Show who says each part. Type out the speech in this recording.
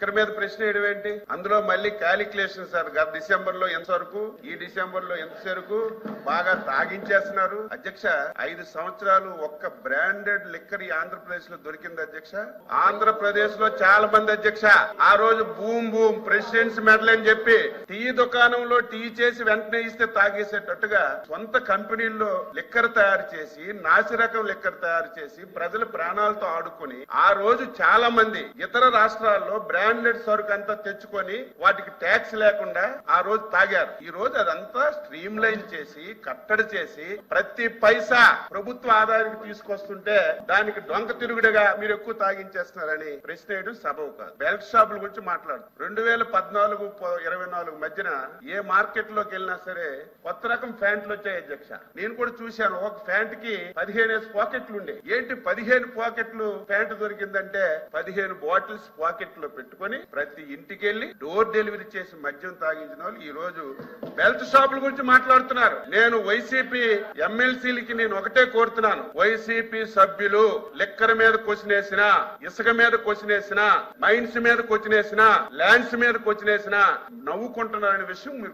Speaker 1: Liquor మీద ప్రశ్న వేయడం ఏంటి? అందులో మళ్ళీ క్యాలిక్యులేషన్ సార్. గత డిసెంబర్ లో ఎంత వరకు, ఈ డిసెంబర్ లో ఎంత వరకు బాగా తాగించేస్తున్నారు అధ్యక్ష. 5 సంవత్సరాలు ఒక్క బ్రాండెడ్ లిక్కర్ ఈ ఆంధ్రప్రదేశ్ లో దొరికింది అధ్యక్ష. ఆంధ్రప్రదేశ్ లో చాలా మంది అధ్యక్ష ఆ రోజు బూమ్ బూమ్ ప్రెసిడెంట్స్ మెడల్ అని చెప్పి టీ దుకాణంలో టీ చేసి వెంటనే ఇస్తే తాగేసేటట్టుగా సొంత కంపెనీల్లో లిక్కర్ తయారు చేసి, నాసిరకం లిక్కర్ తయారు చేసి ప్రజల ప్రాణాలతో ఆడుకుని ఆ రోజు చాలా మంది ఇతర రాష్ట్రాల్లో బ్రాండెడ్ సరుకు అంతా తెచ్చుకొని వాటికి ట్యాక్స్ లేకుండా ఆ రోజు తాగారు. ఈ రోజు అదంతా స్ట్రీమ్ లైన్ చేసి, కట్టడి చేసి ప్రతి పైసా ప్రభుత్వ ఆదాయానికి తీసుకొస్తుంటే దానికి డొంక తిరుగుడుగా మీరు ఎక్కువ తాగించేస్తున్నారని ప్రశ్న వేయడం సబబు కాదు. బెల్ట్ షాపుల గురించి మాట్లాడు. 2014-24 మధ్యన ఏ మార్కెట్ లోకి వెళ్ళినా సరే కొత్త రకం ప్యాంట్లు వచ్చాయి అధ్యక్ష. నేను కూడా చూశాను. ఒక ప్యాంట్ కి 15 పాకెట్లు ఉండే. ఏంటి 15 పాకెట్లు ప్యాంట్ దొరికిందంటే 15 బాటిల్స్ పాకెట్ లో పెట్టుకుని ప్రతి ఇంటికి వెళ్లి డోర్ డెలివరీ చేసి మద్యం తాగించిన వాళ్ళు ఈ రోజు బెల్ట్ షాపుల గురించి మాట్లాడుతున్నారు. నేను వైసీపీ ఎమ్మెల్సీలకి నేను ఒకటే కోరుతున్నాను. వైసీపీ సభ్యులు లిక్కర్ మీద కొసినేసిన, ఇసుక మీద కొసినేసిన, మైన్స్ మీద కొచ్చినేసిన, ల్యాండ్స్ మీద కొచ్చినేసిన నవ్వుకుంటున్నారనే విషయం మీరు